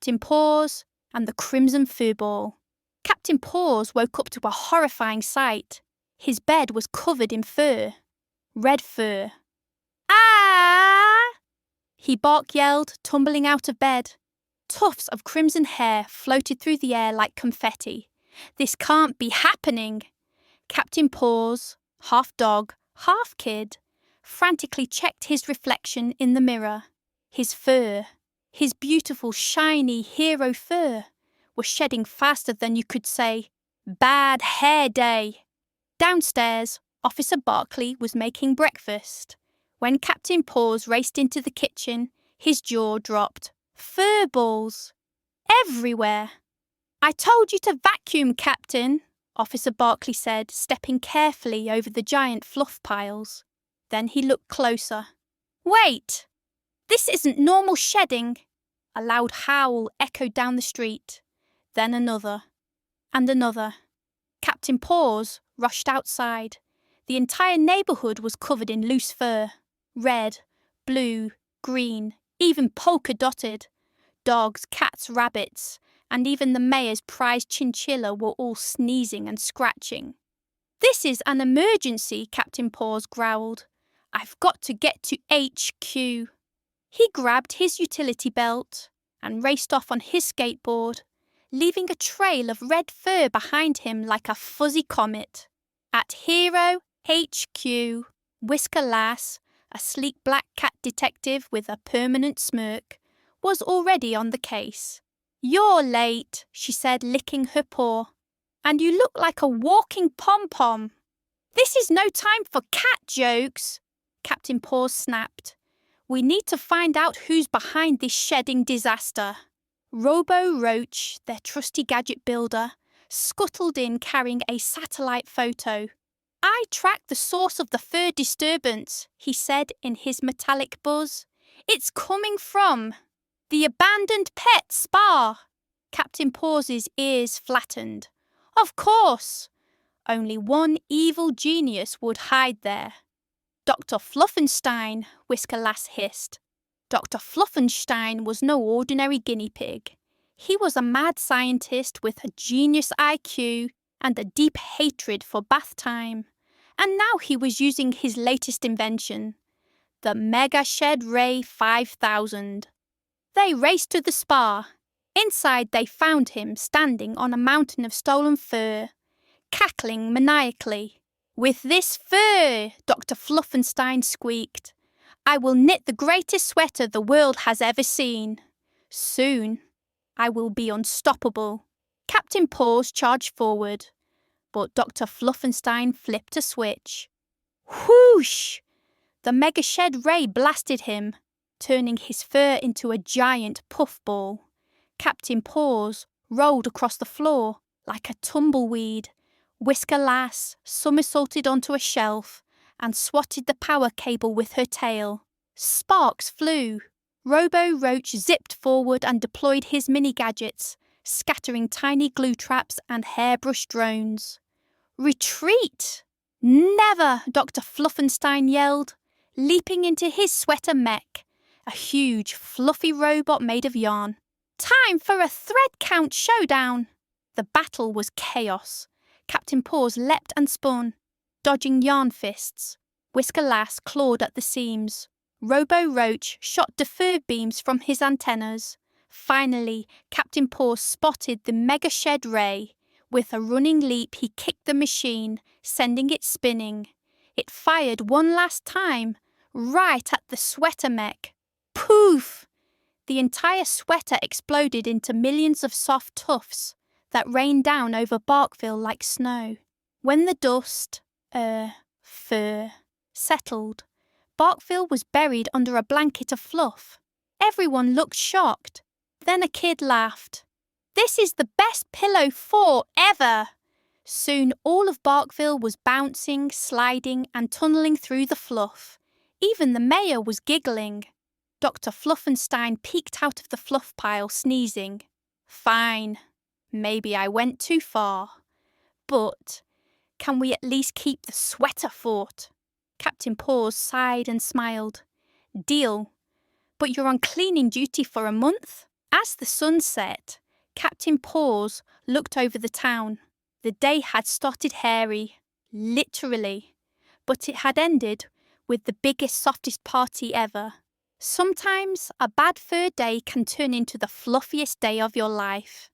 Captain Paws, and the crimson Furball. Captain Paws woke up to a horrifying sight. His bed was covered in fur. Red fur. Ah! He bark-yelled, tumbling out of bed. Tufts of crimson hair floated through the air like confetti. This can't be happening. Captain Paws, half dog, half kid, frantically checked his reflection in the mirror. His fur, his beautiful, shiny hero fur, was shedding faster than you could say, "Bad hair day." Downstairs, Officer Barkley was making breakfast. When Captain Paws raced into the kitchen, his jaw dropped. Fur balls! Everywhere! "I told you to vacuum, Captain," Officer Barkley said, stepping carefully over the giant fluff piles. Then he looked closer. "Wait! This isn't normal shedding." A loud howl echoed down the street. Then another. And another. Captain Paws rushed outside. The entire neighbourhood was covered in loose fur. Red, blue, green, even polka-dotted. Dogs, cats, rabbits, and even the mayor's prized chinchilla were all sneezing and scratching. "This is an emergency," Captain Paws growled. "I've got to get to HQ." He grabbed his utility belt and raced off on his skateboard, leaving a trail of red fur behind him like a fuzzy comet. At Hero HQ, Whisker Lass, a sleek black cat detective with a permanent smirk, was already on the case. "You're late," she said, licking her paw. "And you look like a walking pom-pom." "This is no time for cat jokes," Captain Paws snapped. "We need to find out who's behind this shedding disaster." Robo Roach, their trusty gadget builder, scuttled in carrying a satellite photo. "I tracked the source of the fur disturbance," he said in his metallic buzz. "It's coming from the abandoned pet spa." Captain Paws's ears flattened. Of course! Only one evil genius would hide there. "Dr. Fluffenstein," Whisker Lass hissed. Dr. Fluffenstein was no ordinary guinea pig. He was a mad scientist with a genius IQ and a deep hatred for bath time. And now he was using his latest invention, the Mega Shed Ray 5000. They raced to the spa. Inside they found him standing on a mountain of stolen fur, cackling maniacally. "With this fur," Dr. Fluffenstein squeaked, "I will knit the greatest sweater the world has ever seen. Soon, I will be unstoppable." Captain Paws charged forward, but Dr. Fluffenstein flipped a switch. Whoosh! The Mega Shed Ray blasted him, turning his fur into a giant puffball. Captain Paws rolled across the floor like a tumbleweed. Whisker Lass somersaulted onto a shelf and swatted the power cable with her tail. Sparks flew. Robo Roach zipped forward and deployed his mini-gadgets, scattering tiny glue traps and hairbrush drones. "Retreat!" "Never!" Dr. Fluffenstein yelled, leaping into his sweater mech, a huge, fluffy robot made of yarn. "Time for a thread count showdown!" The battle was chaos. Captain Paws leapt and spun, dodging yarn fists. Whisker Lass clawed at the seams. Robo Roach shot defer beams from his antennas. Finally, Captain Paws spotted the Mega Shed Ray. With a running leap, he kicked the machine, sending it spinning. It fired one last time, right at the sweater mech. Poof! The entire sweater exploded into millions of soft tufts that rained down over Barkville like snow. When the dust, fur, settled, Barkville was buried under a blanket of fluff. Everyone looked shocked. Then a kid laughed. "This is the best pillow fort ever!" Soon all of Barkville was bouncing, sliding, and tunneling through the fluff. Even the mayor was giggling. Dr. Fluffenstein peeked out of the fluff pile, sneezing. "Fine. Maybe I went too far. But can we at least keep the sweater fort?" Captain Paws sighed and smiled. "Deal. But you're on cleaning duty for a month?" As the sun set, Captain Paws looked over the town. The day had started hairy, literally, but it had ended with the biggest, softest party ever. Sometimes a bad fur day can turn into the fluffiest day of your life.